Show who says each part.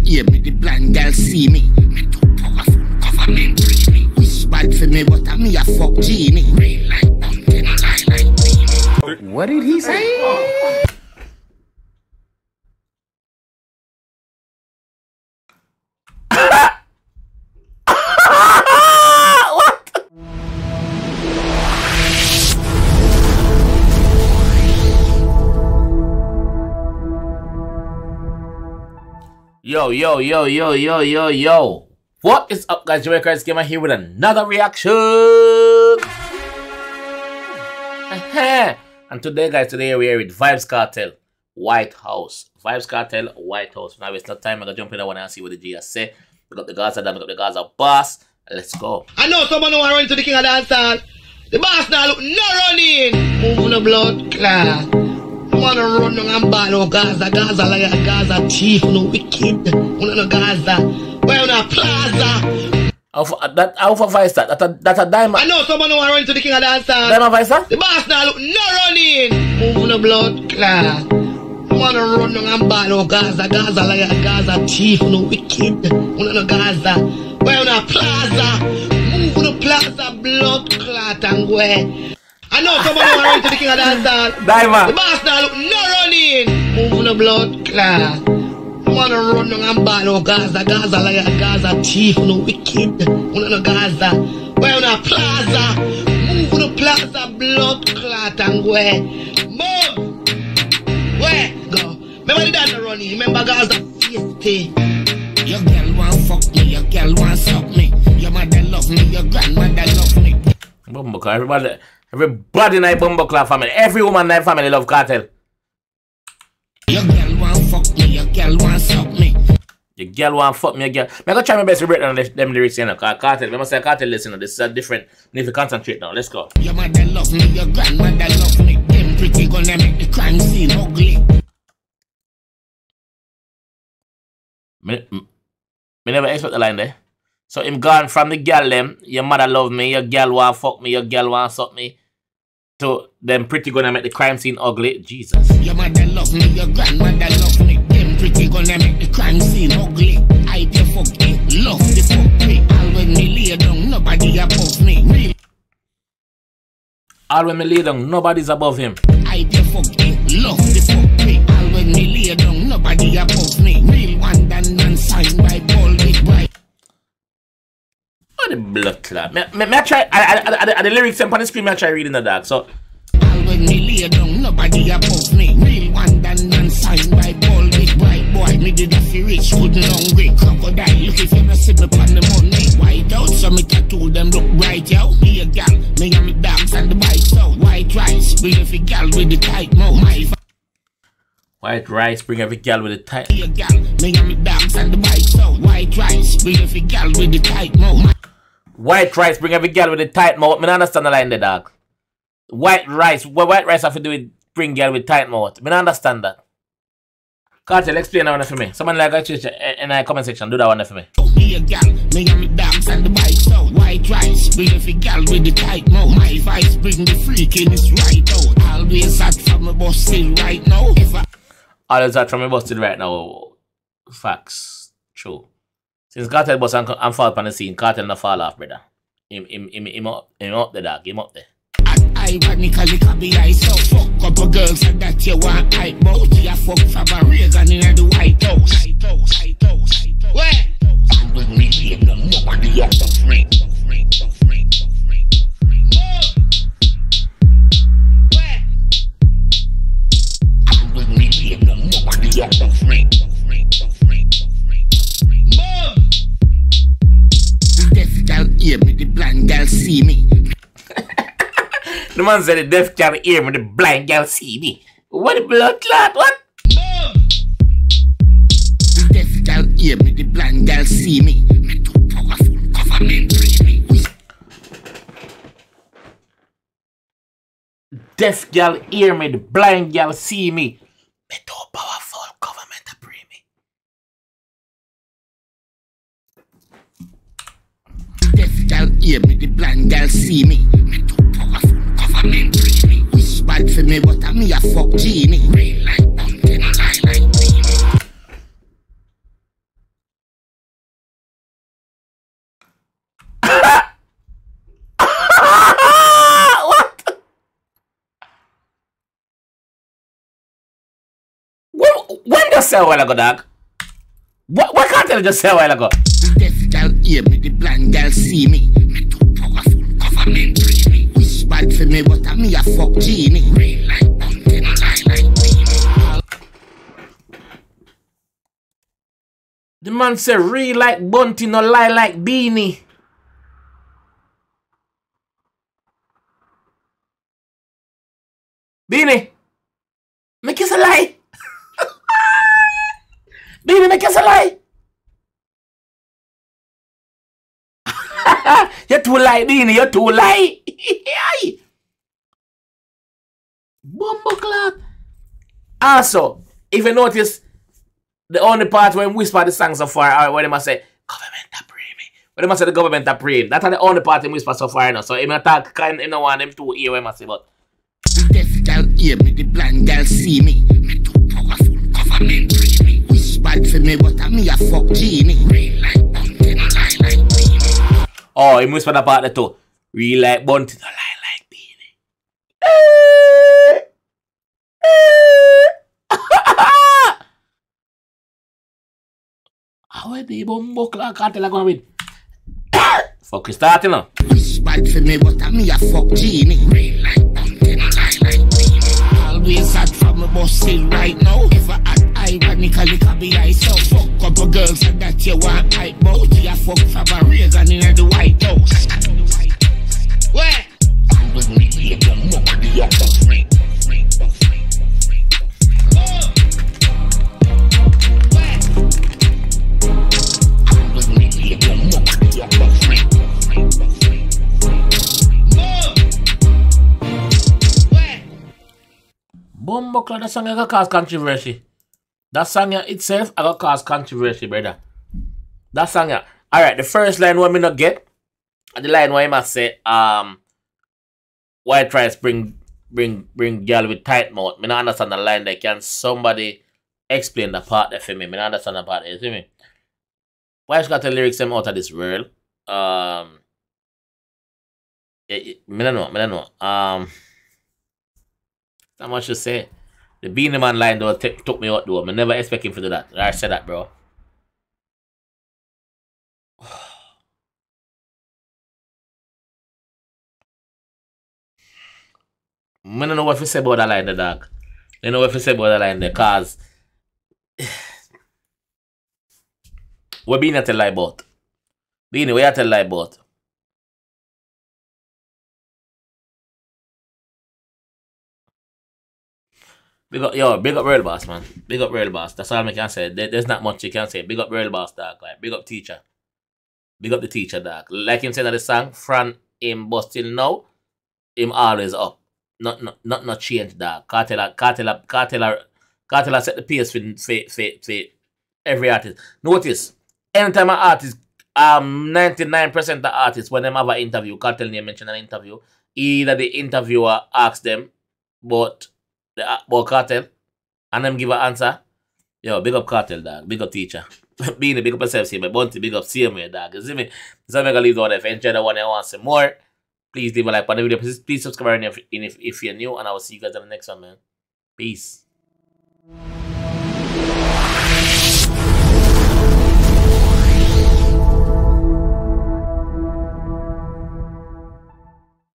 Speaker 1: hear me, the blind girl see me. Me too powerful, government free me. Wish bad for me, but me a fuck genie. Rain like pumpkin, lie like dreamy.
Speaker 2: What did he say? Yo. What is up, guys? JAMAICA'S Gamer here with another reaction. And today, guys, we are with Vybz Kartel, White House. Vybz Kartel, White House. Now it's not time. I'm going to jump in there and see what the G has say. We got the Gaza done, we got the Gaza boss. Let's go.
Speaker 1: I know someone who want to run to the king of the dancehall. The boss now look no running. Moving the blood clot. Wanna run down and ball out Gaza, Gaza like a Gaza thief, no wicked. Wanna no Gaza, where on a plaza.
Speaker 2: How for Vybz that a diamond?
Speaker 1: I know someone who want to run to the king of the dancehall.
Speaker 2: Diamond Vybz?
Speaker 1: The boss now look no running. Moving the blood clot. Wanna run down and ball out Gaza, Gaza like a Gaza thief, no wicked. Wanna no Gaza, where on a plaza. Moving the plaza, blood clot and where. I know someone who run to the king of the dancehall.
Speaker 2: Diamond.
Speaker 1: The boss now look no running. Moving the blood clot. Wanna run down and ball out Gaza, Gaza like a Gaza thief, no wicked. Wanna no Gaza, where on a plaza. Moving the plaza, blood clot and where. Move. Where? Go. Remember the dance running. Remember Gaza tasty. Your girl want fuck me, your girl want suck me. Your mother love me, your grandmother love me.
Speaker 2: Everybody in the Bumbleclaw family, every woman in the family love Kartel.
Speaker 1: Your girl want fuck me, your girl want suck me.
Speaker 2: Your girl want fuck me, your girl. I'm gonna try my best to break down them lyrics, you know, because Kartel, we must say Kartel, listen, this is a different, we need to concentrate now, let's go.
Speaker 1: Your mother love me, your grandmother love me. Them pretty gonna make the crime scene ugly.
Speaker 2: Me never expect the line there. So him gone from the girl them, your mother love me, your girl want fuck me, your girl want suck me. So them pretty gonna make the crime scene ugly. Jesus.
Speaker 1: Your mother love me, your grandmother love me. Them pretty gonna make the crime scene ugly. I the fuck me, love the fuck me. All when me lay down, nobody above me. Real.
Speaker 2: All when me lay down, nobody's above him.
Speaker 1: I the fuck me, love the fuck me. All when me lay down, nobody above me. Real one done signed by Paul Big Boy.
Speaker 2: Oh, the blood clot. Me try. The lyrics on the screen, I try reading the dark. So.
Speaker 1: All when me lay down, nobody above me. Real one done signed by Paul Big Boy. Me did a feel rich, good and hungry. Crocodile, look if you not see me on the money. White out, so me tattoo them look bright, yo. Me a gal, me and me dogs and the bikes out. White rice, bring every gal with the tight mouth.
Speaker 2: White rice, bring every gal with the tight.
Speaker 1: Me a gal, me and me dogs and the bikes out. White rice, bring every gal with the tight mouth.
Speaker 2: White rice, bring every girl with the tight mouth. Me don't understand the line there, dog. White rice, what white rice have to do with bring girl with tight mouth? Me don't understand that. Kartel, explain that one for me. Someone like in the comment section, do that one for me.
Speaker 1: Me a gal, me and me dogs and the bikes out. White rice, bring every gal with the tight mouth. My vice, bring the freakiness right out. Always hot from my bus still right now.
Speaker 2: Always hot from my bus still right now. Facts. True. Since Kartel bus and fall upon the scene, Kartel no fall off, brother. Him up the dog, him up there.
Speaker 1: Ironically, copy I so fuck couple girls and that you want hype bout. You fuck from a Reagan in the White House. Where? I'm with me, nobody else to free. Where? I'm with me, nobody else to free. Hear me, the blind girl see me.
Speaker 2: The man said the deaf can hear me, the blind girl see me. What the blood clot? What?
Speaker 1: The deaf girl hear me, the blind girl see me. Me too powerful, government free me.
Speaker 2: Deaf girl hear me, the blind girl see me. Me too powerful, government free me.
Speaker 1: Deaf girl hear me, the blind girl see me. Me too powerful, government free me. Wish bad for me, but me a fuck genie. Rain like pumpkin, lie like dreamy.
Speaker 2: say a while ago, dog? What Kartel just say a while ago?
Speaker 1: The deaf girl hear me, the blind girl see me. Me too powerful, government free me. Wish bad for me, but me a fuck genie. Rain like bunting, lie like beanie.
Speaker 2: The man say real like bunty, no lie like beanie. Beanie, make us a lie. Beanie, make us a lie. You're too lie, Beanie, you're too lie. Bumbleclot. Also, if you notice, the only part when whisper the song so far are when they must say, government a pray me. When they must say the government a pray. That's the only part in whisper so far now. So if you talk kind of one them two hear what I say, but
Speaker 1: the deaf girl hear me, the blind girl see me. Me too powerful, government free me. Wish bad for me, but me a fuck genie. Rain like bunting, lie like beanie.
Speaker 2: oh, he whisper that part there too. Real like bunty, no lie like beanie. How are the Bumbleclot Kartel going with? Fuck you starting now.
Speaker 1: Wish bad for me, but me a fuck genie. Rain like bunting, lie like beanie. Always hot from a bus still right now. If I act ironically, can be I so fuck couple girls and that you want hype bout. You fuck from a Reagan in the White House. Where? I'm with me, you don't know the other friend.
Speaker 2: Bumbleclot, that song gonna cause controversy. That song itself gonna cause controversy, brother. That song, alright, the first line what me not get, the line where I must say, white rice bring girl with tight mouth. Me not understand the line there. Can somebody explain the part there for me? Me not understand the part there, you see me? Vybz Kartel lyrics them out of this world. Me don't know. Not much to say. The Beanie Man line though took me out though. I never expect him to do that. I said that, bro. I don't know what to say about that line there, dog. I don't know what to say about that line there, cause what Beanie tell lie about? Beanie, what you tell lie about? Big up Real Boss, man. Big up Real Boss. That's all I can say. There's not much you can say. Big up Real Boss, dog. Like, big up teacher. Big up the teacher, dog. Like him saying that the song, from him but till now, him always up. Not change, dog. Kartel set the pace for every artist. Notice, anytime an artist, 99% of the artists, when they have an interview, Kartel name mention an interview, either the interviewer asks them about Kartel and them give an answer. Yo, big up Kartel, dog. Big up teacher. Beanie, big up yourself, see me. Bunty, big up same way, dog. You see me? So I'm gonna leave the one. If you enjoy the one and want some more, please leave a like on the video. Please subscribe if you're new, and I will see you guys on the next one, man. Peace.